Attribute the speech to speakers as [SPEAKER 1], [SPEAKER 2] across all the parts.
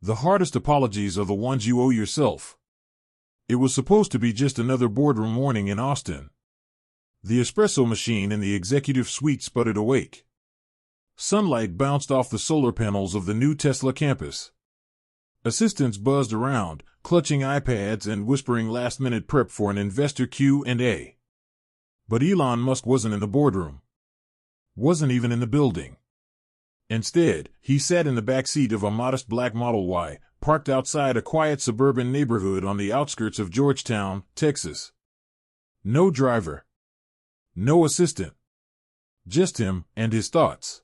[SPEAKER 1] The hardest apologies are the ones you owe yourself. It was supposed to be just another boardroom morning in Austin. The espresso machine in the executive suite sputtered awake. Sunlight bounced off the solar panels of the new Tesla campus. Assistants buzzed around, clutching iPads and whispering last-minute prep for an investor Q&A. But Elon Musk wasn't in the boardroom. Wasn't even in the building. Instead, he sat in the back seat of a modest black Model Y, parked outside a quiet suburban neighborhood on the outskirts of Georgetown, Texas. No driver. No assistant. Just him and his thoughts.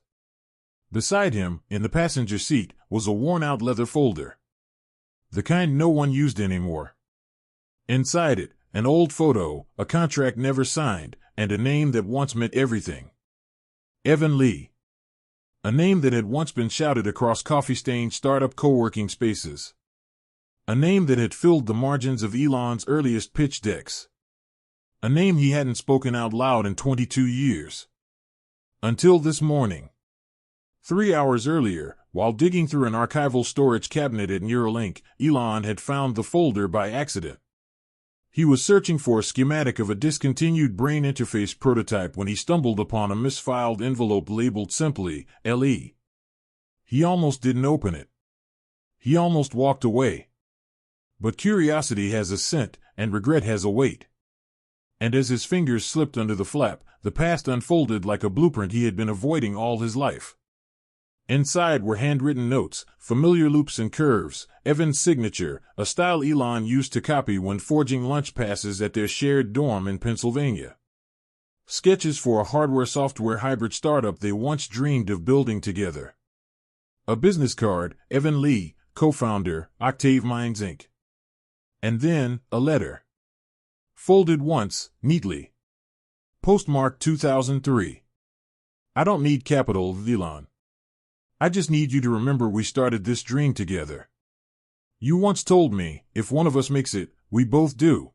[SPEAKER 1] Beside him, in the passenger seat, was a worn-out leather folder. The kind no one used anymore. Inside it, an old photo, a contract never signed, and a name that once meant everything. Evan Lee. A name that had once been shouted across coffee-stained startup co-working spaces. A name that had filled the margins of Elon's earliest pitch decks. A name he hadn't spoken out loud in 22 years. Until this morning. 3 hours earlier, while digging through an archival storage cabinet at Neuralink, Elon had found the folder by accident. He was searching for a schematic of a discontinued brain interface prototype when he stumbled upon a misfiled envelope labeled simply, LE. He almost didn't open it. He almost walked away. But curiosity has a scent, and regret has a weight. And as his fingers slipped under the flap, the past unfolded like a blueprint he had been avoiding all his life. Inside were handwritten notes, familiar loops and curves, Evan's signature, a style Elon used to copy when forging lunch passes at their shared dorm in Pennsylvania. Sketches for a hardware-software hybrid startup they once dreamed of building together. A business card, Evan Lee, co-founder, Octave Minds Inc. And then, a letter. Folded once, neatly. Postmarked 2003. I don't need capital, Elon. I just need you to remember we started this dream together. You once told me, if one of us makes it, we both do.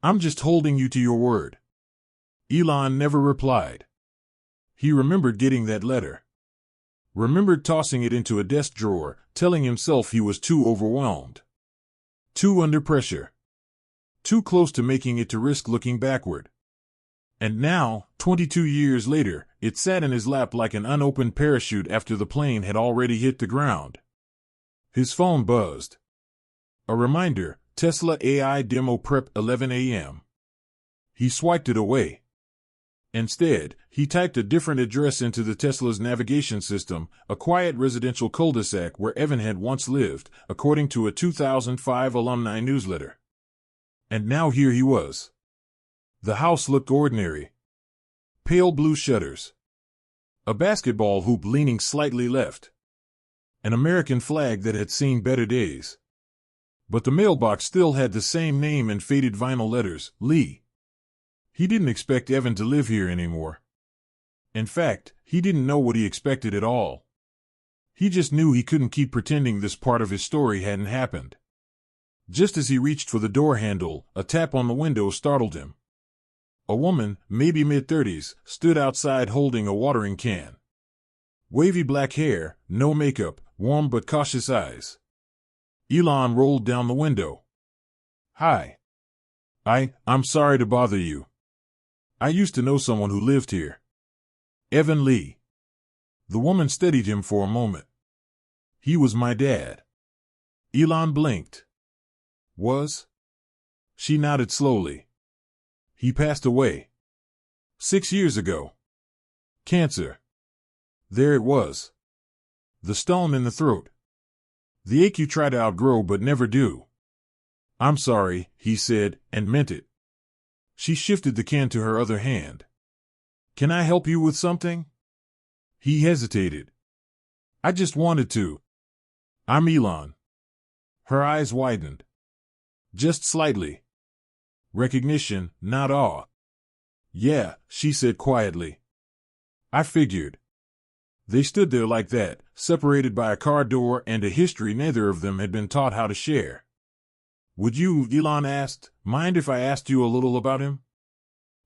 [SPEAKER 1] I'm just holding you to your word. Elon never replied. He remembered getting that letter. Remembered tossing it into a desk drawer, telling himself he was too overwhelmed. Too under pressure. Too close to making it to risk looking backward. And now, 22 years later, it sat in his lap like an unopened parachute after the plane had already hit the ground. His phone buzzed. A reminder, Tesla AI demo prep 11 a.m. He swiped it away. Instead, he typed a different address into the Tesla's navigation system, a quiet residential cul-de-sac where Evan had once lived, according to a 2005 alumni newsletter. And now here he was. The house looked ordinary. Pale blue shutters. A basketball hoop leaning slightly left. An American flag that had seen better days. But the mailbox still had the same name in faded vinyl letters, Lee. He didn't expect Evan to live here anymore. In fact, he didn't know what he expected at all. He just knew he couldn't keep pretending this part of his story hadn't happened. Just as he reached for the door handle, a tap on the window startled him. A woman, maybe mid-30s, stood outside holding a watering can. Wavy black hair, no makeup, warm but cautious eyes. Elon rolled down the window. Hi. I'm sorry to bother you. I used to know someone who lived here. Evan Lee. The woman steadied him for a moment. He was my dad. Elon blinked. Was? She nodded slowly. He passed away. 6 years ago. Cancer. There it was. The stone in the throat. The ache you try to outgrow but never do. I'm sorry, he said, and meant it. She shifted the can to her other hand. Can I help you with something? He hesitated. I just wanted to. I'm Elon. Her eyes widened. Just slightly. Recognition, not awe. Yeah, she said quietly. I figured. They stood there like that, separated by a car door and a history neither of them had been taught how to share. Would you, Elon asked, mind if I asked you a little about him?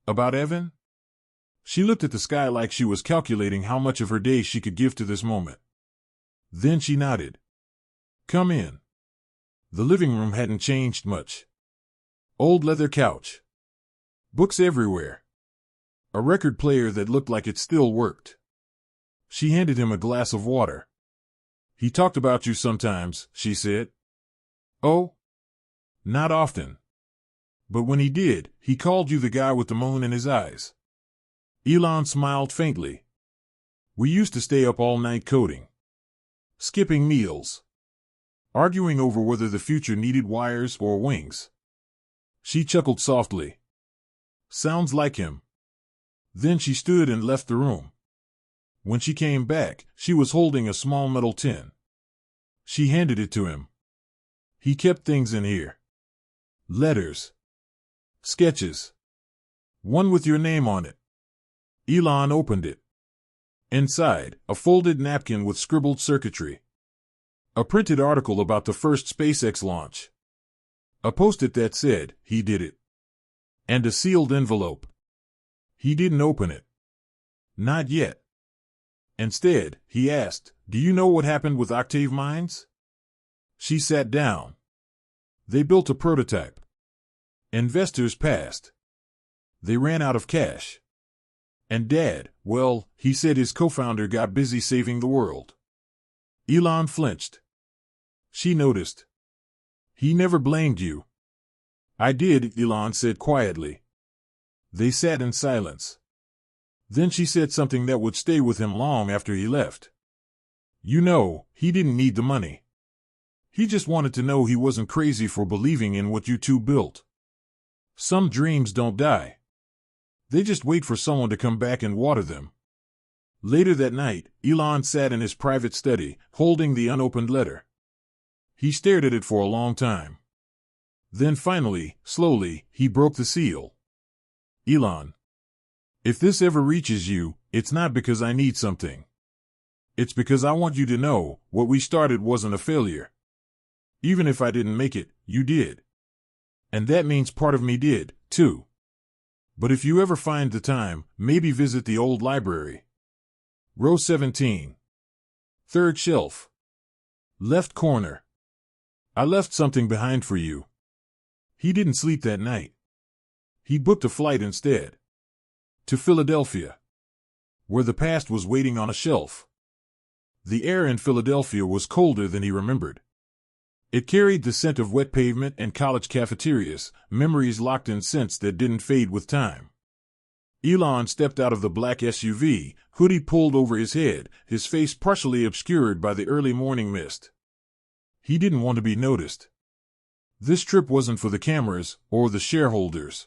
[SPEAKER 1] About Evan? She looked at the sky like she was calculating how much of her day she could give to this moment. Then she nodded. Come in. The living room hadn't changed much. Old leather couch. Books everywhere. A record player that looked like it still worked. She handed him a glass of water. He talked about you sometimes, she said. Oh? Not often. But when he did, he called you the guy with the moon in his eyes. Elon smiled faintly. We used to stay up all night coding. Skipping meals. Arguing over whether the future needed wires or wings. She chuckled softly. Sounds like him. Then she stood and left the room. When she came back, she was holding a small metal tin. She handed it to him. He kept things in here. Letters. Sketches. One with your name on it. Elon opened it. Inside, a folded napkin with scribbled circuitry. A printed article about the first SpaceX launch. A post-it that said, he did it. And a sealed envelope. He didn't open it. Not yet. Instead, he asked, do you know what happened with Octave Mines? She sat down. They built a prototype. Investors passed. They ran out of cash. And Dad, well, he said his co-founder got busy saving the world. Elon flinched. She noticed. He never blamed you. I did, Elon said quietly. They sat in silence. Then she said something that would stay with him long after he left. You know, he didn't need the money. He just wanted to know he wasn't crazy for believing in what you two built. Some dreams don't die. They just wait for someone to come back and water them. Later that night, Elon sat in his private study, holding the unopened letter. He stared at it for a long time. Then finally, slowly, he broke the seal. Elon. If this ever reaches you, it's not because I need something. It's because I want you to know, what we started wasn't a failure. Even if I didn't make it, you did. And that means part of me did, too. But if you ever find the time, maybe visit the old library. Row 17. Third shelf. Left corner. I left something behind for you. He didn't sleep that night. He booked a flight instead. To Philadelphia. Where the past was waiting on a shelf. The air in Philadelphia was colder than he remembered. It carried the scent of wet pavement and college cafeterias, memories locked in scents that didn't fade with time. Elon stepped out of the black SUV, hoodie pulled over his head, his face partially obscured by the early morning mist. He didn't want to be noticed. This trip wasn't for the cameras or the shareholders.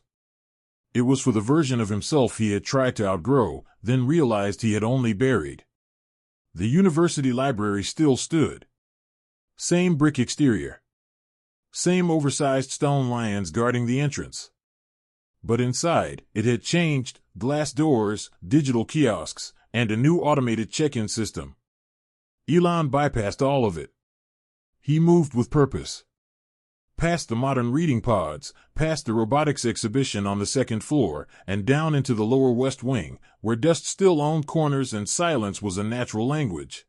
[SPEAKER 1] It was for the version of himself he had tried to outgrow, then realized he had only buried. The university library still stood. Same brick exterior. Same oversized stone lions guarding the entrance. But inside, it had changed: glass doors, digital kiosks, and a new automated check-in system. Elon bypassed all of it. He moved with purpose. Past the modern reading pods, past the robotics exhibition on the second floor, and down into the lower west wing, where dust still owned corners and silence was a natural language.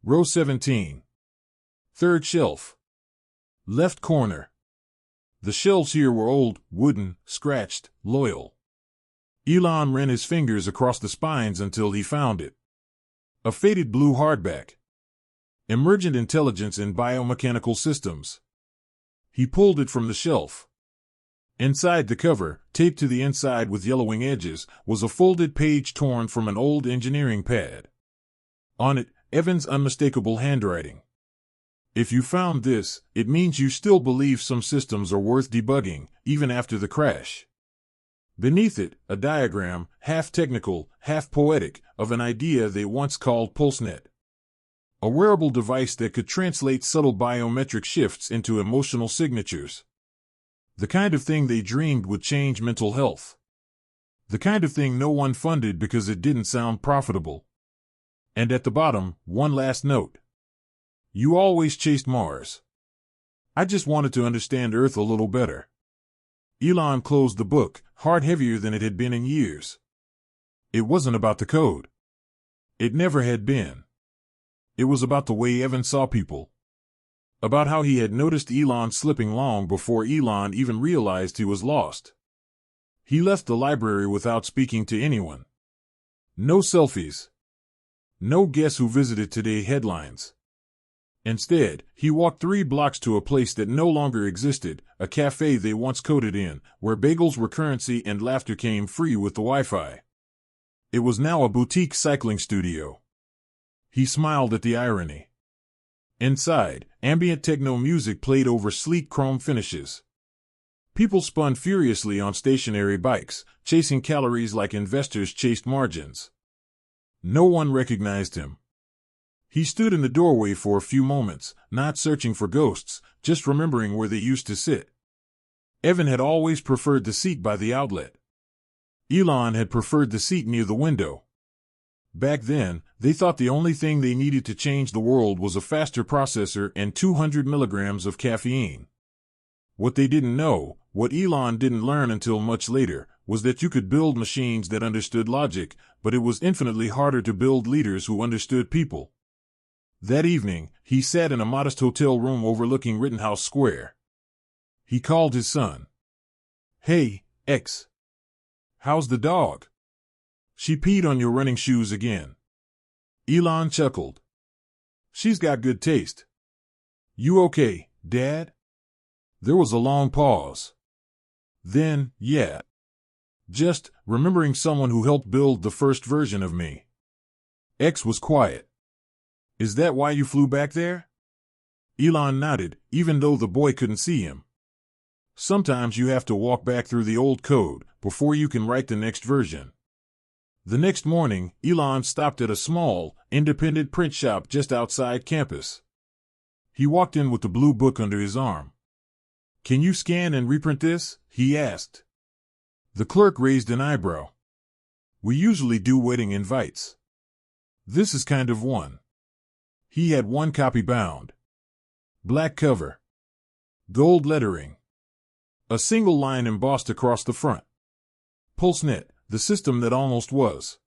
[SPEAKER 1] Row 17. Third shelf. Left corner. The shelves here were old, wooden, scratched, loyal. Elon ran his fingers across the spines until he found it. A faded blue hardback. Emergent Intelligence in Biomechanical Systems. He pulled it from the shelf. Inside the cover, taped to the inside with yellowing edges, was a folded page torn from an old engineering pad. On it, Evan's unmistakable handwriting. If you found this, it means you still believe some systems are worth debugging, even after the crash. Beneath it, a diagram, half technical, half poetic, of an idea they once called PulseNet. A wearable device that could translate subtle biometric shifts into emotional signatures. The kind of thing they dreamed would change mental health. The kind of thing no one funded because it didn't sound profitable. And at the bottom, one last note. You always chased Mars. I just wanted to understand Earth a little better. Elon closed the book, heart heavier than it had been in years. It wasn't about the code. It never had been. It was about the way Evan saw people. about how he had noticed Elon slipping long before Elon even realized he was lost. He left the library without speaking to anyone. No selfies. No guess who visited today headlines. Instead, he walked 3 blocks to a place that no longer existed, a cafe they once coded in, where bagels were currency and laughter came free with the Wi-Fi. It was now a boutique cycling studio. He smiled at the irony. Inside, ambient techno music played over sleek chrome finishes. People spun furiously on stationary bikes, chasing calories like investors chased margins. No one recognized him. He stood in the doorway for a few moments, not searching for ghosts, just remembering where they used to sit. Evan had always preferred the seat by the outlet. Elon had preferred the seat near the window. Back then, they thought the only thing they needed to change the world was a faster processor and 200 milligrams of caffeine. What they didn't know, what Elon didn't learn until much later, was that you could build machines that understood logic, but it was infinitely harder to build leaders who understood people. That evening, he sat in a modest hotel room overlooking Rittenhouse Square. He called his son. "Hey, X. How's the dog? She peed on your running shoes again." Elon chuckled. "She's got good taste." "You okay, Dad?" There was a long pause. Then, "Yeah. Just remembering someone who helped build the first version of me." X was quiet. "Is that why you flew back there?" Elon nodded, even though the boy couldn't see him. "Sometimes you have to walk back through the old code before you can write the next version." The next morning, Elon stopped at a small, independent print shop just outside campus. He walked in with the blue book under his arm. "Can you scan and reprint this?" he asked. The clerk raised an eyebrow. "We usually do wedding invites. This is kind of one." He had one copy bound. Black cover. Gold lettering. A single line embossed across the front. PulseNet, the system that almost was.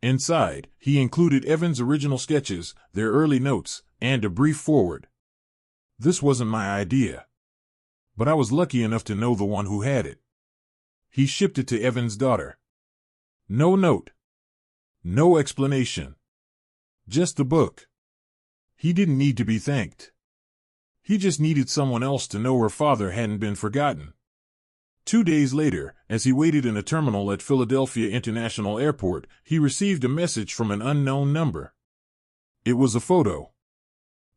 [SPEAKER 1] Inside, he included Evan's original sketches, their early notes, and a brief foreword. "This wasn't my idea. But I was lucky enough to know the one who had it." He shipped it to Evan's daughter. No note. No explanation. Just the book. He didn't need to be thanked. He just needed someone else to know her father hadn't been forgotten. 2 days later, as he waited in a terminal at Philadelphia International Airport, he received a message from an unknown number. It was a photo.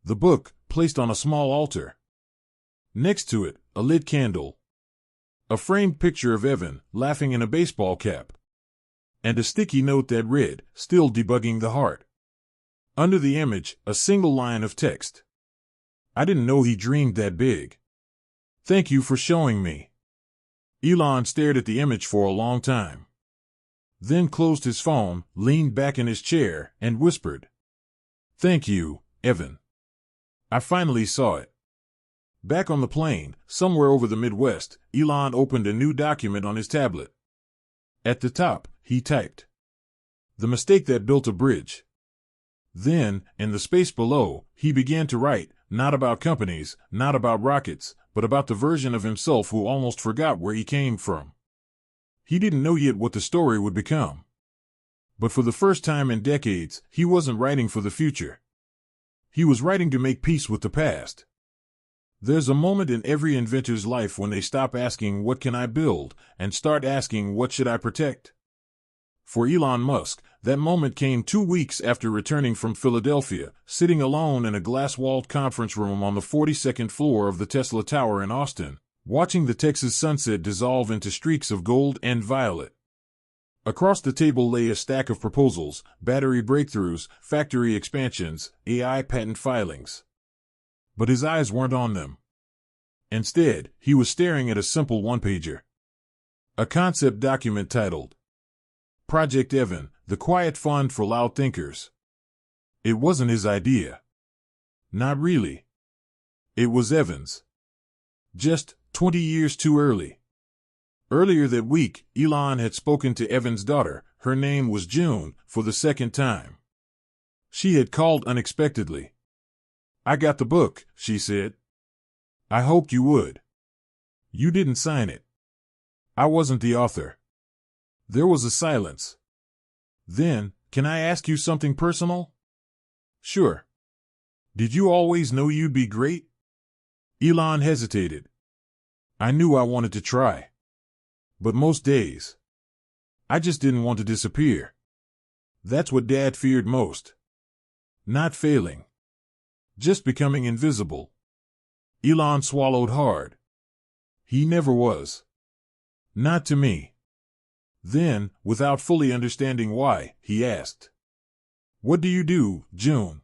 [SPEAKER 1] The book, placed on a small altar. Next to it, a lit candle. A framed picture of Evan, laughing in a baseball cap. And a sticky note that read, "Still debugging the heart." Under the image, a single line of text. "I didn't know he dreamed that big. Thank you for showing me." Elon stared at the image for a long time. Then closed his phone, leaned back in his chair, and whispered, "Thank you, Evan. I finally saw it." Back on the plane, somewhere over the Midwest, Elon opened a new document on his tablet. At the top, he typed, "The mistake that built a bridge." Then, in the space below, he began to write, not about companies, not about rockets, but about the version of himself who almost forgot where he came from. He didn't know yet what the story would become. But for the first time in decades, he wasn't writing for the future. He was writing to make peace with the past. There's a moment in every inventor's life when they stop asking, "What can I build?" and start asking, "What should I protect?" For Elon Musk, that moment came 2 weeks after returning from Philadelphia, sitting alone in a glass-walled conference room on the 42nd floor of the Tesla Tower in Austin, watching the Texas sunset dissolve into streaks of gold and violet. Across the table lay a stack of proposals, battery breakthroughs, factory expansions, AI patent filings. But his eyes weren't on them. Instead, he was staring at a simple one-pager. A concept document titled, "Project Evan, the Quiet Fund for Loud Thinkers." It wasn't his idea. Not really. It was Evan's. Just 20 years too early. Earlier that week, Elon had spoken to Evan's daughter. Her name was June, for the second time. She had called unexpectedly. I got the book, she said. I hoped you would. You didn't sign it. I wasn't the author. There was a silence. Then, can I ask you something personal? Sure. Did you always know you'd be great? Elon hesitated. I knew I wanted to try. But most days, I just didn't want to disappear. That's what Dad feared most. Not failing. Just becoming invisible. Elon swallowed hard. He never was. Not to me. Then, without fully understanding why, he asked, "What do you do, June?"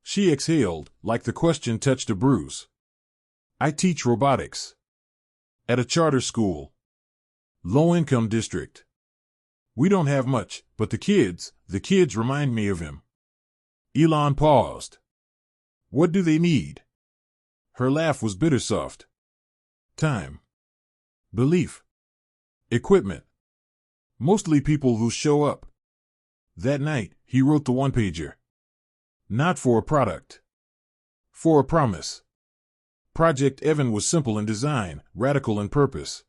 [SPEAKER 1] She exhaled, like the question touched a bruise. I teach robotics. At a charter school. Low-income district. We don't have much, but the kids remind me of him. Elon paused. What do they need? Her laugh was bittersoft. Time. Belief. Equipment. Mostly people who show up. That night, he wrote the one-pager. Not for a product. For a promise. Project Evan was simple in design, radical in purpose.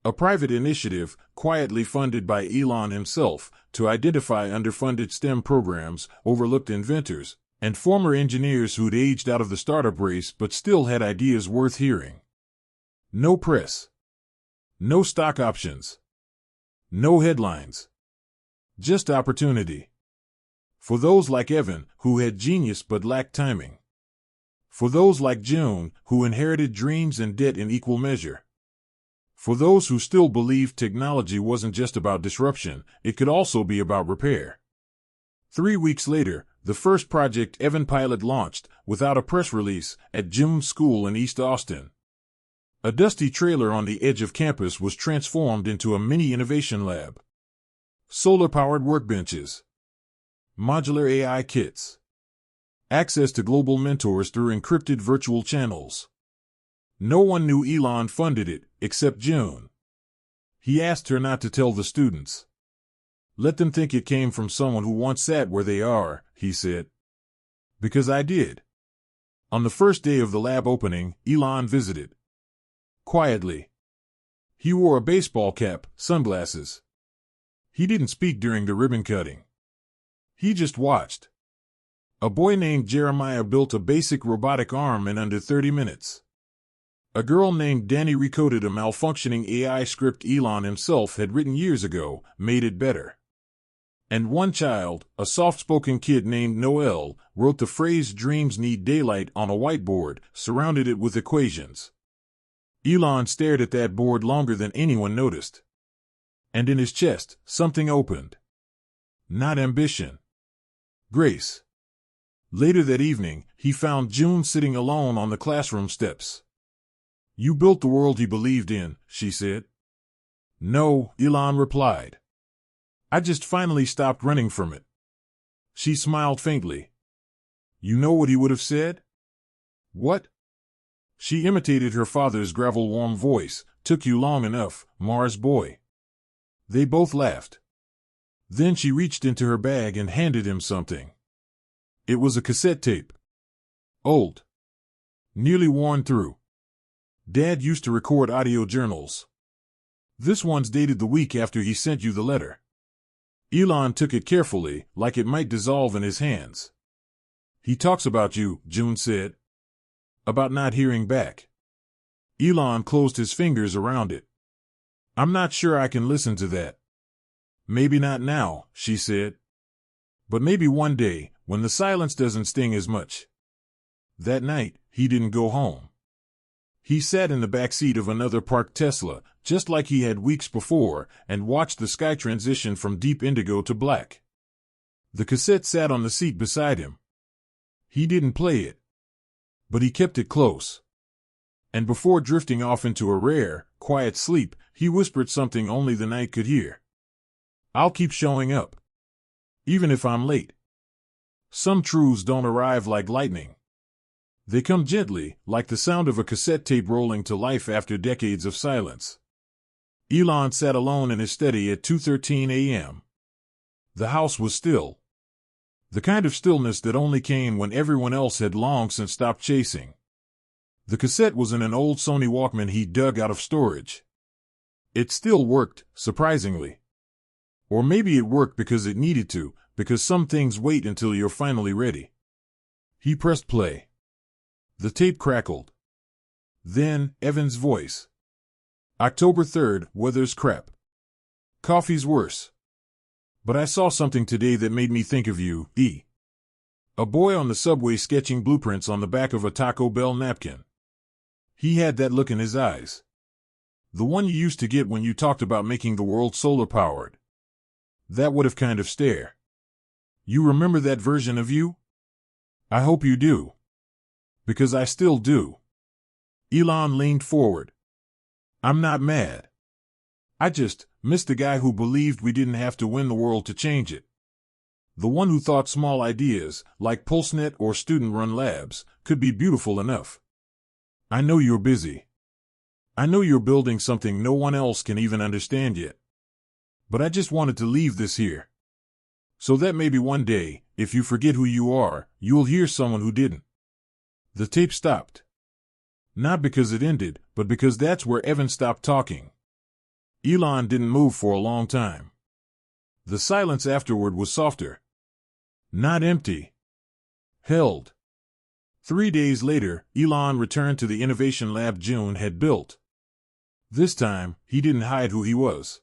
[SPEAKER 1] A private initiative, quietly funded by Elon himself, to identify underfunded STEM programs, overlooked inventors, and former engineers who'd aged out of the startup race but still had ideas worth hearing. No press. No stock options. No headlines. Just opportunity. For those like Evan, who had genius but lacked timing. For those like June, who inherited dreams and debt in equal measure. For those who still believed technology wasn't just about disruption, it could also be about repair. 3 weeks later, the first Project Evan pilot launched, without a press release, at June's school in East Austin. A dusty trailer on the edge of campus was transformed into a mini innovation lab. Solar-powered workbenches. Modular AI kits. Access to global mentors through encrypted virtual channels. No one knew Elon funded it, except June. He asked her not to tell the students. Let them think it came from someone who once sat where they are, he said. Because I did. On the first day of the lab opening, Elon visited. Quietly. He wore a baseball cap, sunglasses. He didn't speak during the ribbon cutting. He just watched. A boy named Jeremiah built a basic robotic arm in under 30 minutes. A girl named Danny recoded a malfunctioning AI script Elon himself had written years ago, made it better. And one child, a soft-spoken kid named Noel, wrote the phrase "dreams need daylight" on a whiteboard, surrounded it with equations. Elon stared at that board longer than anyone noticed. And in his chest, something opened. Not ambition. Grace. Later that evening, he found June sitting alone on the classroom steps. You built the world he believed in, she said. No, Elon replied. I just finally stopped running from it. She smiled faintly. You know what he would have said? What? She imitated her father's gravel-warm voice. Took you long enough, Mars boy. They both laughed. Then she reached into her bag and handed him something. It was a cassette tape. Old. Nearly worn through. Dad used to record audio journals. This one's dated the week after he sent you the letter. Elon took it carefully, like it might dissolve in his hands. He talks about you, June said. About not hearing back. Elon closed his fingers around it. I'm not sure I can listen to that. Maybe not now, she said. But maybe one day, when the silence doesn't sting as much. That night, he didn't go home. He sat in the back seat of another parked Tesla, just like he had weeks before, and watched the sky transition from deep indigo to black. The cassette sat on the seat beside him. He didn't play it. But he kept it close. And before drifting off into a rare, quiet sleep, he whispered something only the night could hear. I'll keep showing up. Even if I'm late. Some truths don't arrive like lightning. They come gently, like the sound of a cassette tape rolling to life after decades of silence. Elon sat alone in his study at 2:13 a.m. The house was still. The kind of stillness that only came when everyone else had long since stopped chasing. The cassette was in an old Sony Walkman he dug out of storage. It still worked, surprisingly. Or maybe it worked because it needed to, because some things wait until you're finally ready. He pressed play. The tape crackled. Then, Evan's voice. October 3rd, weather's crap. Coffee's worse. But I saw something today that made me think of you, E. A boy on the subway sketching blueprints on the back of a Taco Bell napkin. He had that look in his eyes. The one you used to get when you talked about making the world solar-powered. That would have kind of stare. You remember that version of you? I hope you do. Because I still do. Elon leaned forward. I'm not mad. I just miss the guy who believed we didn't have to win the world to change it. The one who thought small ideas, like PulseNet or student-run labs, could be beautiful enough. I know you're busy. I know you're building something no one else can even understand yet. But I just wanted to leave this here. So that maybe one day, if you forget who you are, you'll hear someone who didn't. The tape stopped. Not because it ended, but because that's where Evan stopped talking. Elon didn't move for a long time. The silence afterward was softer. Not empty. Held. 3 days later, Elon returned to the innovation lab June had built. This time, he didn't hide who he was.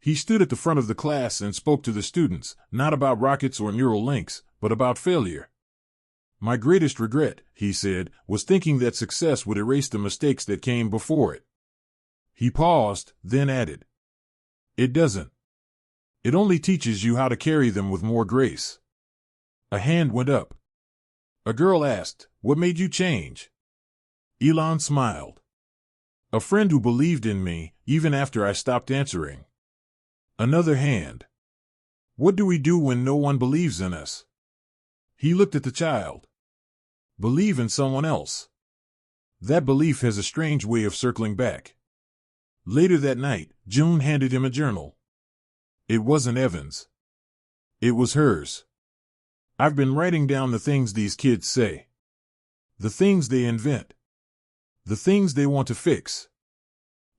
[SPEAKER 1] He stood at the front of the class and spoke to the students, not about rockets or neural links, but about failure. My greatest regret, he said, was thinking that success would erase the mistakes that came before it. He paused, then added, It doesn't. It only teaches you how to carry them with more grace. A hand went up. A girl asked, What made you change? Elon smiled. A friend who believed in me, even after I stopped answering. Another hand. What do we do when no one believes in us? He looked at the child. Believe in someone else. That belief has a strange way of circling back. Later that night, June handed him a journal. It wasn't Evan's. It was hers. I've been writing down the things these kids say. The things they invent. The things they want to fix.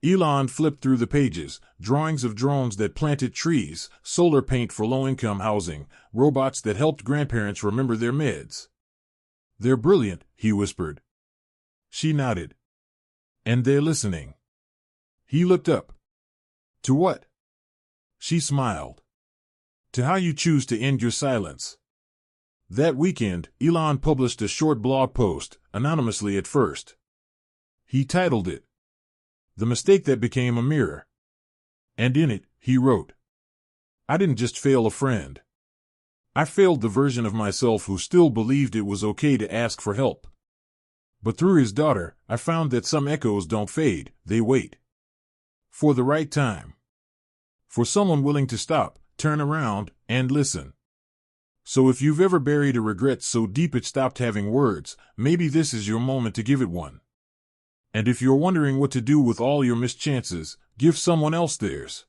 [SPEAKER 1] Elon flipped through the pages, drawings of drones that planted trees, solar paint for low-income housing, robots that helped grandparents remember their meds. They're brilliant, he whispered. She nodded. And they're listening. He looked up. To what? She smiled. To how you choose to end your silence. That weekend, Elon published a short blog post, anonymously at first. He titled it, The Mistake That Became a Mirror. And in it, he wrote, I didn't just fail a friend. I failed the version of myself who still believed it was okay to ask for help. But through his daughter, I found that some echoes don't fade, they wait. For the right time. For someone willing to stop, turn around, and listen. So if you've ever buried a regret so deep it stopped having words, maybe this is your moment to give it one. And if you're wondering what to do with all your missed chances, give someone else theirs.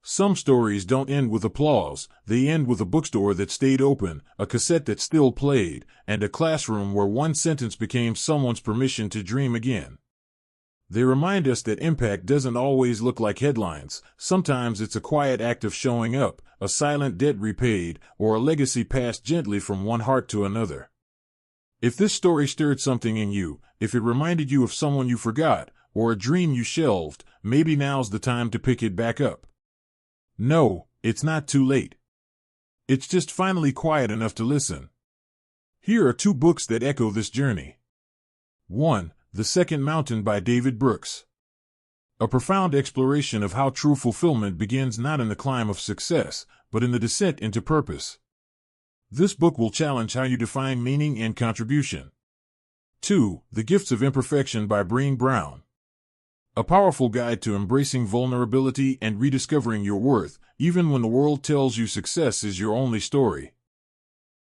[SPEAKER 1] Some stories don't end with applause, they end with a bookstore that stayed open, a cassette that still played, and a classroom where one sentence became someone's permission to dream again. They remind us that impact doesn't always look like headlines. Sometimes it's a quiet act of showing up, a silent debt repaid, or a legacy passed gently from one heart to another. If this story stirred something in you, if it reminded you of someone you forgot, or a dream you shelved, maybe now's the time to pick it back up. No, it's not too late. It's just finally quiet enough to listen. Here are 2 books that echo this journey. 1. The Second Mountain by David Brooks. A profound exploration of how true fulfillment begins not in the climb of success, but in the descent into purpose. This book will challenge how you define meaning and contribution. 2. The Gifts of Imperfection by Brené Brown. A powerful guide to embracing vulnerability and rediscovering your worth, even when the world tells you success is your only story.